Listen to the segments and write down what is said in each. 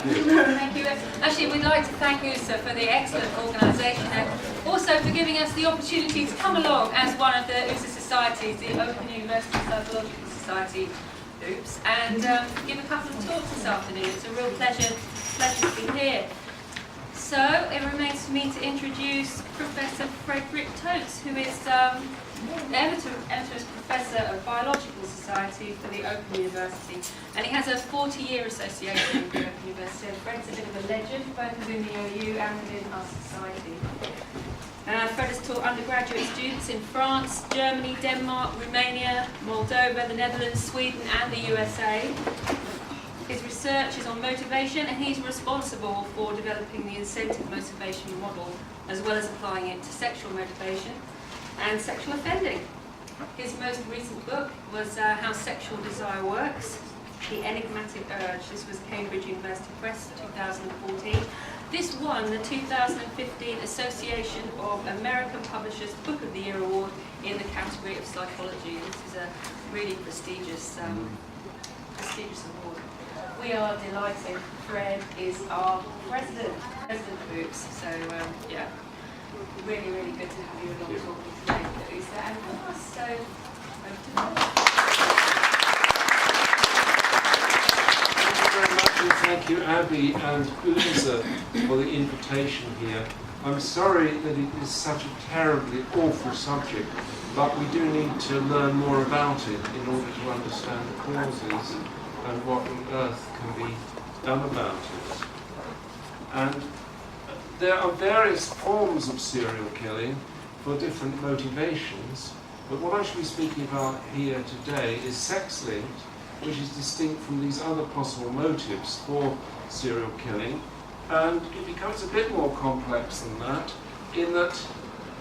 Thank you. Thank you. Actually, we'd like to thank OUSA for the excellent organisation and also for giving us the opportunity to come along as one of the OUSA societies, the Open University Psychological Society, OUPS, and give a couple of talks this afternoon. It's a real pleasure to be here. So it remains for me to introduce Professor Frederick Toates, who is Emeritus Professor of Biological Society for the Open University, and he has a 40-year association with the Open University. Fred's a bit of a legend, both within the OU and within our society. Fred has taught undergraduate students in France, Germany, Denmark, Romania, Moldova, the Netherlands, Sweden and the USA. His research is on motivation, and he's responsible for developing the incentive motivation model, as well as applying it to sexual motivation and sexual offending. His most recent book was How Sexual Desire Works, The Enigmatic Urge. This was Cambridge University Press, 2014. This won the 2015 Association of American Publishers Book of the Year Award in the category of psychology. This is a really prestigious award. We are delighted. Fred is our president of OUPS. So yeah, really, really good to have you along talking today at OUSA and with us. So over to you. Thank you very much, and thank you, Abby and OUSA, for the invitation here. I'm sorry that it is such a terribly awful subject, but we do need to learn more about it in order to understand the causes and what on earth can be done about it. And there are various forms of serial killing for different motivations, but what I shall be speaking about here today is sex-linked, which is distinct from these other possible motives for serial killing, and it becomes a bit more complex than that, in that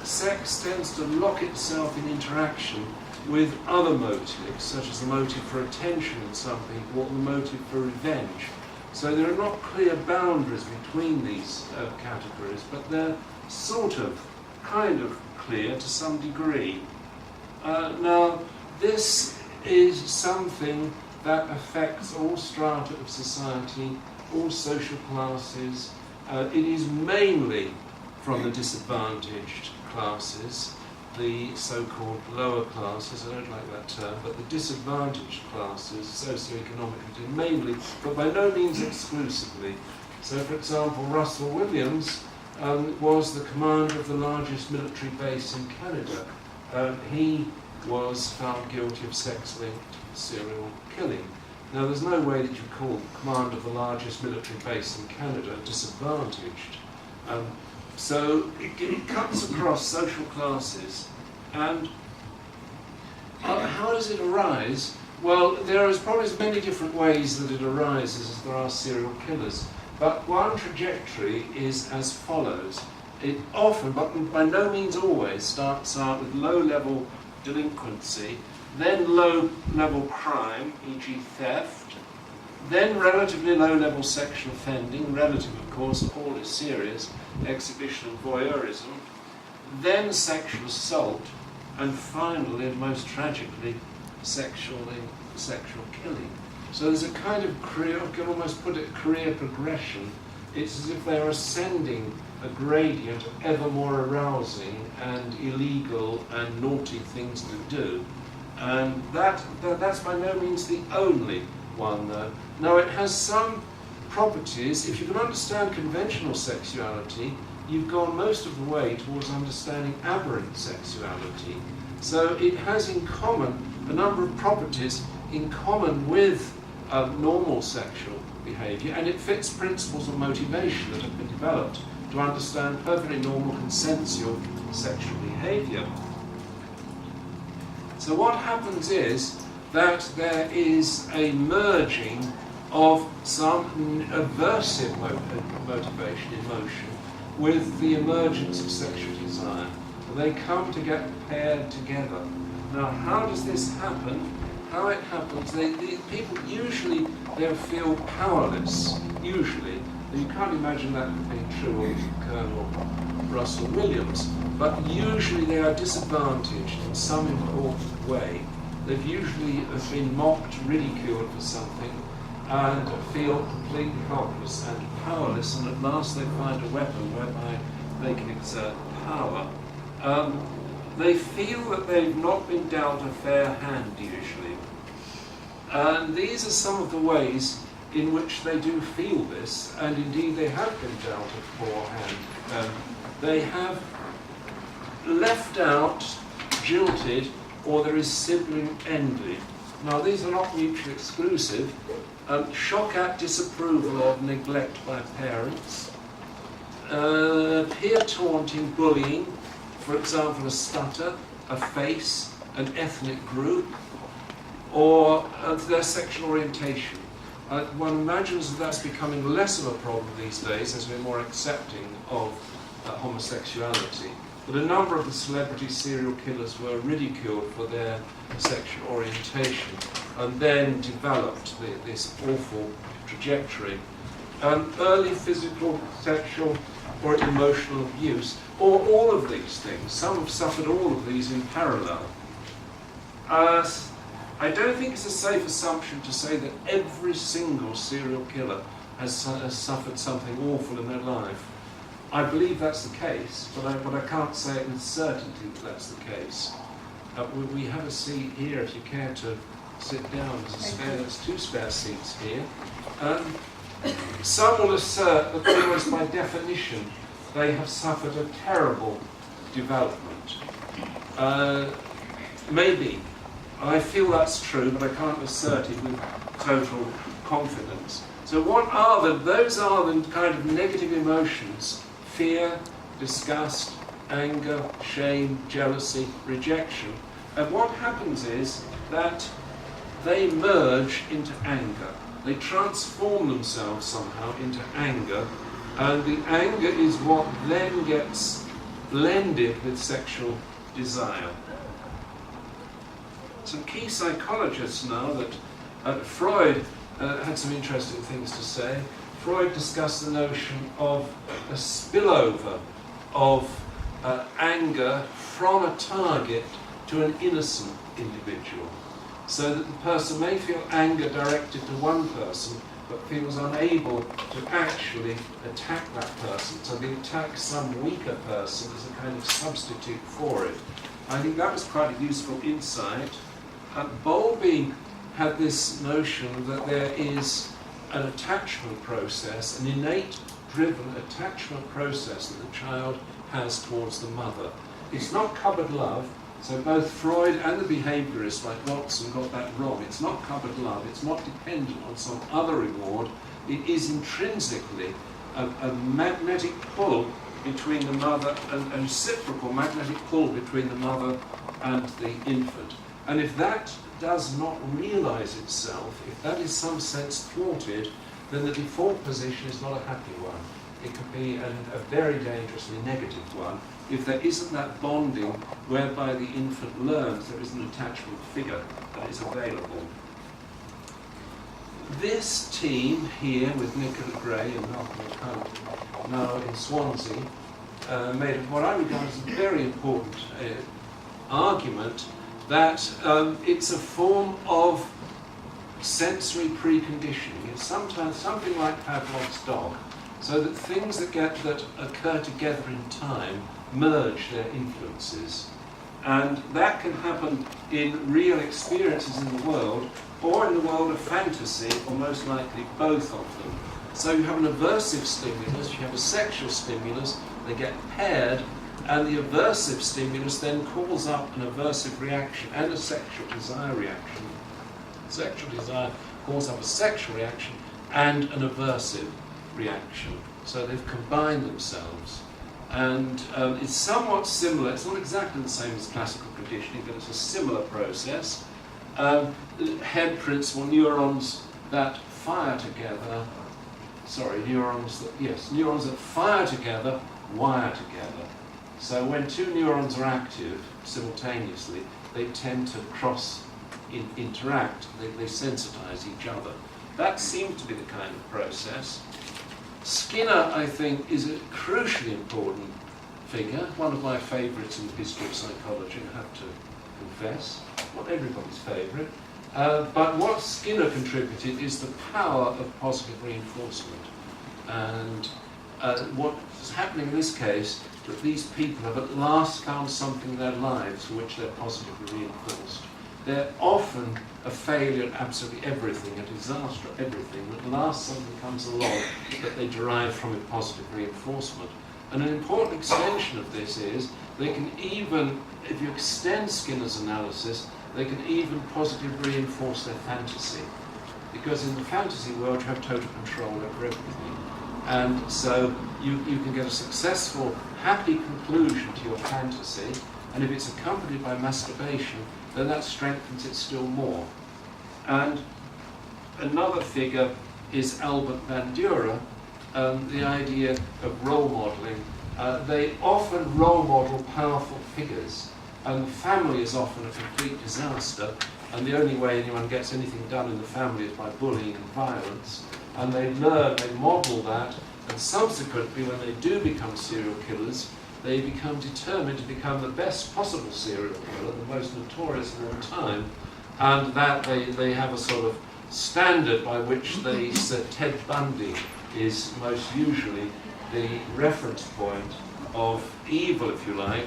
sex tends to lock itself in interaction with other motives, such as the motive for attention in some people, or the motive for revenge. So there are not clear boundaries between these categories, but they're sort of, kind of clear to some degree. Now, this is something that affects all strata of society, all social classes. It is mainly from the disadvantaged classes, the so-called lower classes, I don't like that term, but the disadvantaged classes, socioeconomically, mainly, but by no means exclusively. So, for example, Russell Williams was the commander of the largest military base in Canada. He was found guilty of sex-linked serial killing. Now, there's no way that you call the commander of the largest military base in Canada disadvantaged. So it cuts across social classes. And how does it arise? Well, there is probably as many different ways that it arises as there are serial killers. But one trajectory is as follows. It often, but by no means always, starts out with low-level delinquency, then low-level crime, e.g. theft, then relatively low-level sexual offending, relative of course, all is serious, exhibition and voyeurism, then sexual assault, and finally, and most tragically, sexual killing. So there's a kind of career, I can almost put it, career progression. It's as if they're ascending a gradient of ever more arousing and illegal and naughty things to do. And that's by no means the only one, though. Now, it has some properties. If you can understand conventional sexuality, you've gone most of the way towards understanding aberrant sexuality. So it has in common a number of properties in common with normal sexual behaviour, and it fits principles of motivation that have been developed to understand perfectly normal consensual sexual behaviour. So what happens is that there is a merging of some aversive motivation, emotion, with the emergence of sexual desire. And they come to get paired together. Now, how does this happen? How it happens, the people usually they feel powerless, usually. And you can't imagine that being true of Colonel Russell Williams, but usually they are disadvantaged in some important way. They've usually been mocked, ridiculed for something, and feel completely helpless and powerless, and at last they find a weapon whereby they can exert power. They feel that they've not been dealt a fair hand usually. And these are some of the ways in which they do feel this, and indeed they have been dealt a poor hand. They have left out, jilted, or there is sibling envy. Now these are not mutually exclusive. Shock at, disapproval of, neglect by parents. Peer taunting, bullying, for example a stutter, a face, an ethnic group, or their sexual orientation. One imagines that that's becoming less of a problem these days as we're more accepting of homosexuality. But a number of the celebrity serial killers were ridiculed for their sexual orientation and then developed this awful trajectory. Early physical, sexual, or emotional abuse, or all of these things. Some have suffered all of these in parallel. I don't think it's a safe assumption to say that every single serial killer has suffered something awful in their life. I believe that's the case, but I can't say it with certainty that that's the case. We have a seat here if you care to sit down. There's two spare seats here. Some will assert that almost by definition they have suffered a terrible development. Maybe. I feel that's true, but I can't assert it with total confidence. So what are those are the kind of negative emotions: fear, disgust, anger, shame, jealousy, rejection. And what happens is that they merge into anger. They transform themselves somehow into anger, and the anger is what then gets blended with sexual desire. Some key psychologists now that Freud had some interesting things to say. Freud discussed the notion of a spillover of anger from a target to an innocent individual, so that the person may feel anger directed to one person but feels unable to actually attack that person, so they attack some weaker person as a kind of substitute for it. I think that was quite a useful insight. Bowlby had this notion that there is an attachment process, an innate driven attachment process that the child has towards the mother. It's not cupboard love, so both Freud and the behaviourists like Watson got that wrong. It's not cupboard love, it's not dependent on some other reward. It is intrinsically a magnetic pull between the mother, a reciprocal magnetic pull between the mother and the infant. And if that does not realise itself, if that is in some sense thwarted, then the default position is not a happy one. It could be a very dangerously negative one if there isn't that bonding whereby the infant learns there is an attachment figure that is available. This team here with Nicola Gray and Malcolm Hunt, now in Swansea, made what I regard as a very important argument that it's a form of sensory preconditioning. It's sometimes something like Pavlov's dog, so that things that occur together in time merge their influences. And that can happen in real experiences in the world, or in the world of fantasy, or most likely both of them. So you have an aversive stimulus, you have a sexual stimulus, they get paired, and the aversive stimulus then calls up an aversive reaction and a sexual desire reaction. Sexual desire calls up a sexual reaction and an aversive reaction. So they've combined themselves. And it's somewhat similar, it's not exactly the same as classical conditioning, but it's a similar process. Head principle, neurons that fire together, neurons that fire together, wire together. So when two neurons are active simultaneously, they tend to interact, they sensitize each other. That seemed to be the kind of process. Skinner, I think, is a crucially important figure, one of my favourites in the history of psychology, I have to confess. Not everybody's favourite. But what Skinner contributed is the power of positive reinforcement. And what's happening in this case, that these people have at last found something in their lives for which they're positively reinforced. They're often a failure at absolutely everything, a disaster at everything, but at last something comes along that they derive from it positive reinforcement. And an important extension of this is, they can even, if you extend Skinner's analysis, they can even positively reinforce their fantasy. Because in the fantasy world, you have total control over everything. And so you can get a successful, happy conclusion to your fantasy, and if it's accompanied by masturbation, then that strengthens it still more. And another figure is Albert Bandura, the idea of role modeling. They often role model powerful figures, and the family is often a complete disaster, and the only way anyone gets anything done in the family is by bullying and violence. And they learn, they model that, and subsequently when they do become serial killers, they become determined to become the best possible serial killer, the most notorious of all time, and that they have a sort of standard by which they say Ted Bundy is most usually the reference point of evil, if you like.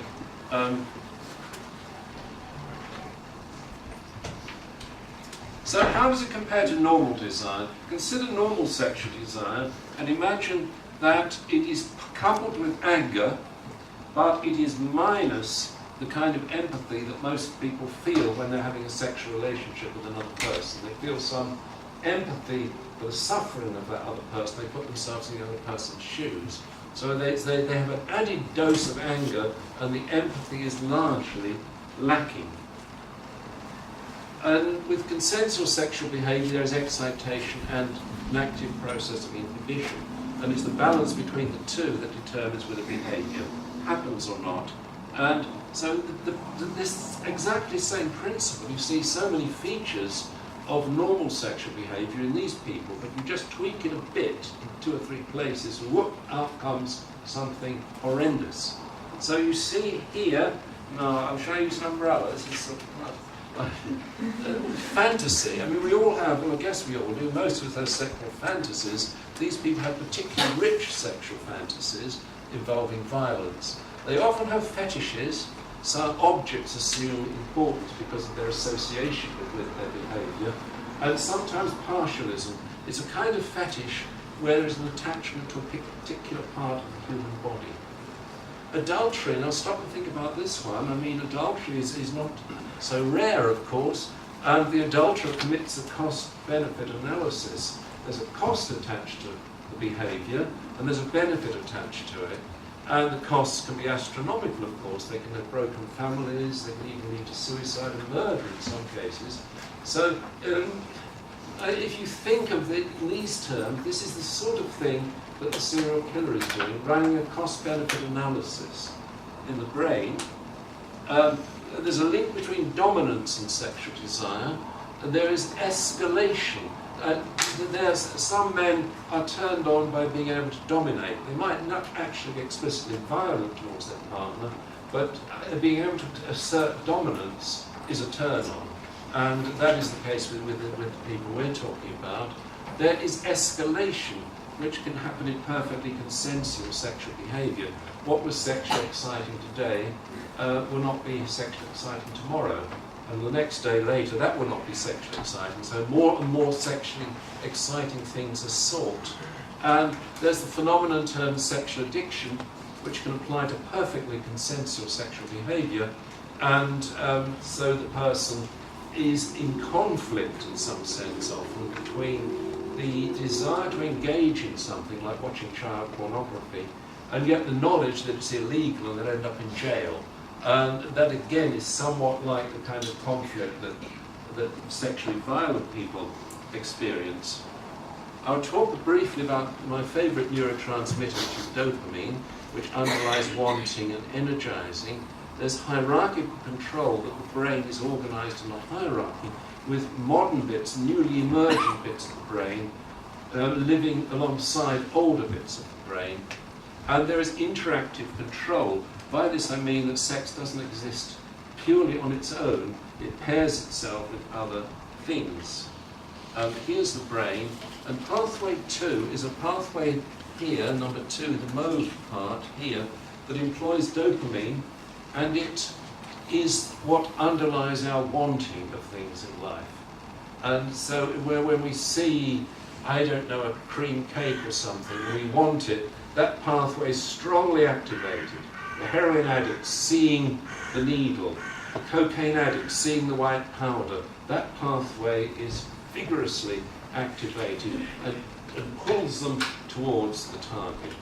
So how does it compare to normal desire? Consider normal sexual desire and imagine that it is coupled with anger, but it is minus the kind of empathy that most people feel when they're having a sexual relationship with another person. They feel some empathy for the suffering of that other person. They put themselves in the other person's shoes. So they have an added dose of anger, and the empathy is largely lacking. And with consensual sexual behaviour, there is excitation and an active process of inhibition. And it's the balance between the two that determines whether behaviour happens or not. And so this exactly same principle, you see so many features of normal sexual behaviour in these people, but you just tweak it a bit in 2 or 3 places, and whoop, out comes something horrendous. So you see here, now I'll show you some umbrellas. It's sort of, fantasy. I mean, we all have, well, I guess we all do, most of those sexual fantasies. These people have particularly rich sexual fantasies involving violence. They often have fetishes. Some objects assume importance because of their association with their behaviour. And sometimes partialism is a kind of fetish where there is an attachment to a particular part of the human body. Adultery, now stop and think about this one. I mean, adultery is not so rare, of course, and the adulterer commits a cost-benefit analysis. There's a cost attached to the behaviour, and there's a benefit attached to it. And the costs can be astronomical, of course. They can have broken families, they can even lead to suicide and murder in some cases. So, if you think of it in these terms, this is the sort of thing that the serial killer is doing, running a cost-benefit analysis in the brain. There's a link between dominance and sexual desire, and there is escalation. There's some men are turned on by being able to dominate. They might not actually be explicitly violent towards their partner, but being able to assert dominance is a turn on. And that is the case with the people we're talking about. There is escalation, which can happen in perfectly consensual sexual behaviour. What was sexually exciting today will not be sexually exciting tomorrow. And the next day later, that will not be sexually exciting. So more and more sexually exciting things are sought. And there's the phenomenon termed sexual addiction, which can apply to perfectly consensual sexual behaviour. And so the person is in conflict in some sense often between the desire to engage in something like watching child pornography, and yet the knowledge that it's illegal and they'll end up in jail. And that again is somewhat like the kind of conflict that sexually violent people experience. I'll talk briefly about my favourite neurotransmitter, which is dopamine, which underlies wanting and energising. There's hierarchical control, that the brain is organised in a hierarchy with modern bits, newly emerging bits of the brain, living alongside older bits of the brain. And there is interactive control. By this I mean that sex doesn't exist purely on its own. It pairs itself with other things. Here's the brain, and pathway 2 is a pathway here, number 2, the mauve part here, that employs dopamine, and it is what underlies our wanting of things in life. And so when we see, I don't know, a cream cake or something, we want it, that pathway is strongly activated. The heroin addict seeing the needle, the cocaine addict seeing the white powder, that pathway is vigorously activated and pulls them towards the target.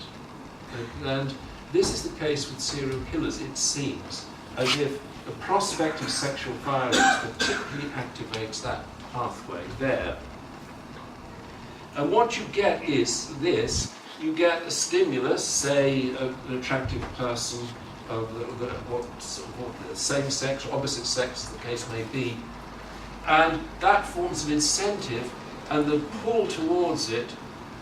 And this is the case with serial killers. It seems as if the prospect of sexual violence particularly activates that pathway there. And what you get is this: you get a stimulus, say an attractive person of the same sex or opposite sex, the case may be, and that forms an incentive, and the pull towards it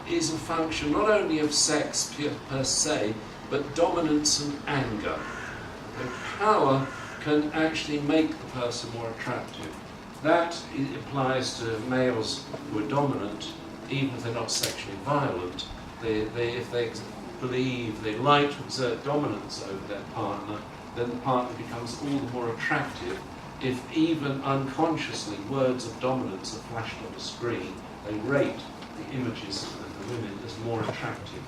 is a function not only of sex per se, but dominance and anger. And power can actually make the person more attractive. That applies to males who are dominant, even if they're not sexually violent. If they believe they like to exert dominance over their partner, then the partner becomes all the more attractive. If even unconsciously words of dominance are flashed on the screen, they rate the images of the women as more attractive.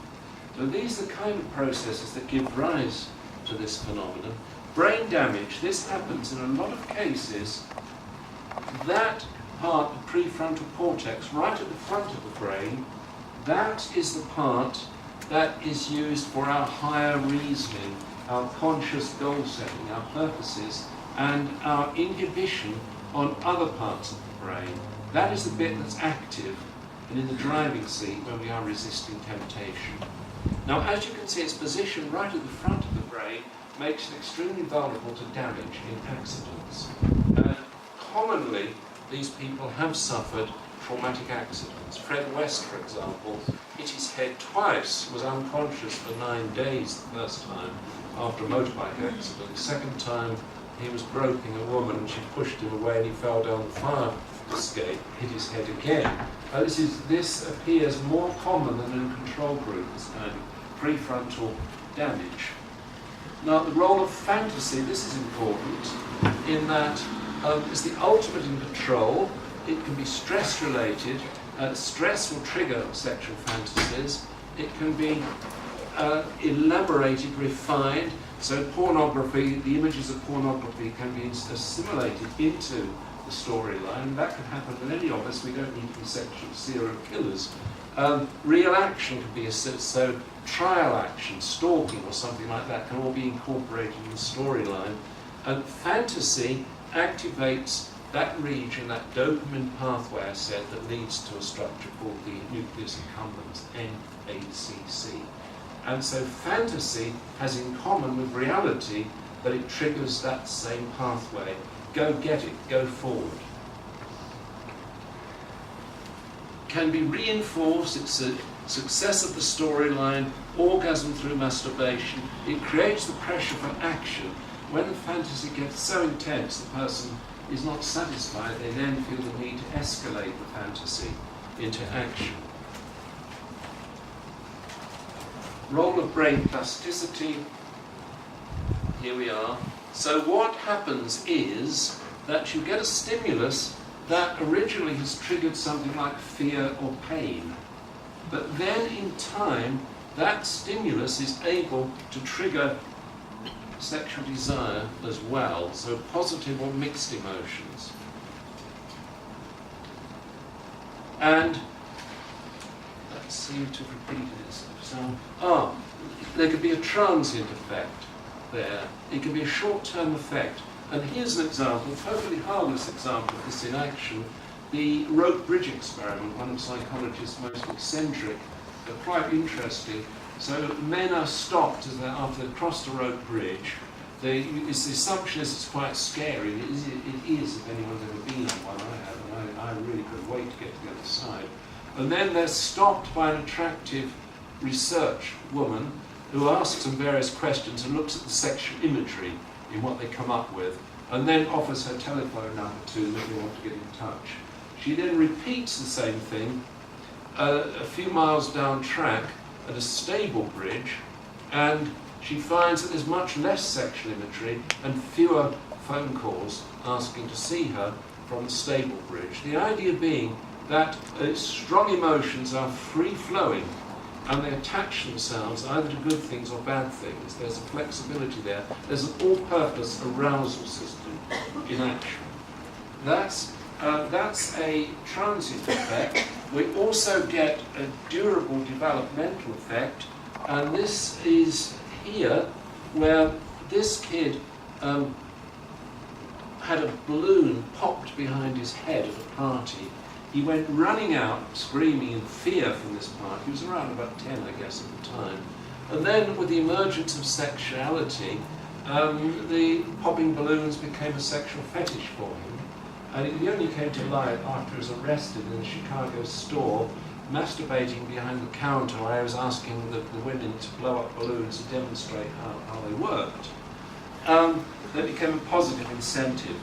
So these are the kind of processes that give rise to this phenomenon. Brain damage, this happens in a lot of cases. That part, the prefrontal cortex, right at the front of the brain, that is the part that is used for our higher reasoning, our conscious goal setting, our purposes, and our inhibition on other parts of the brain. That is the bit that's active and in the driving seat when we are resisting temptation. Now, as you can see, its position right at the front of the brain makes it extremely vulnerable to damage in accidents. Commonly, these people have suffered traumatic accidents. Fred West, for example, hit his head twice, was unconscious for 9 days the first time after a motorbike accident. The second time, he was groping a woman and she pushed him away and he fell down the fire escape, hit his head again. This appears more common than in control group, this kind of prefrontal damage. Now, the role of fantasy, this is important in that it's the ultimate in control. It can be stress-related. Stress will trigger sexual fantasies. It can be elaborated, refined. So pornography, the images of pornography can be assimilated into the storyline. That can happen with any of us. We don't need to be sexual serial killers. Real action can be so trial action, stalking or something like that can all be incorporated in the storyline. And fantasy activates that region, that dopamine pathway I said, that leads to a structure called the nucleus accumbens, NACC. And so fantasy has in common with reality that it triggers that same pathway. Go get it, go forward. Can be reinforced, it's a success of the storyline, orgasm through masturbation. It creates the pressure for action. When the fantasy gets so intense, the person is not satisfied, they then feel the need to escalate the fantasy into action. Role of brain plasticity, here we are. So what happens is that you get a stimulus that originally has triggered something like fear or pain. But then in time, that stimulus is able to trigger sexual desire as well, so positive or mixed emotions. And let's see to repeat this. So, there could be a transient effect there. It can be a short-term effect. And here's an example, a totally harmless example of this in action. The rope bridge experiment, one of psychologists' most eccentric, but quite interesting. So men are stopped after they've crossed a rope bridge. The assumption is it's quite scary. It is if anyone's ever been on one. I have, and I really couldn't wait to get to the other side. And then they're stopped by an attractive research woman who asks them various questions and looks at the sexual imagery in what they come up with, and then offers her telephone number to them if they want to get in touch. She then repeats the same thing a few miles down track at a stable bridge, and she finds that there's much less sexual imagery and fewer phone calls asking to see her from the stable bridge. The idea being that strong emotions are free-flowing and they attach themselves either to good things or bad things. There's a flexibility there. There's an all-purpose arousal system in action. That's a transient effect. We also get a durable developmental effect, and this is here where this kid had a balloon popped behind his head at a party. He went running out, screaming in fear from this party. He was around about 10, I guess, at the time. And then, with the emergence of sexuality, the popping balloons became a sexual fetish for him. And he only came to light after he was arrested in a Chicago store, masturbating behind the counter where I was asking the women to blow up balloons to demonstrate how they worked. That became a positive incentive.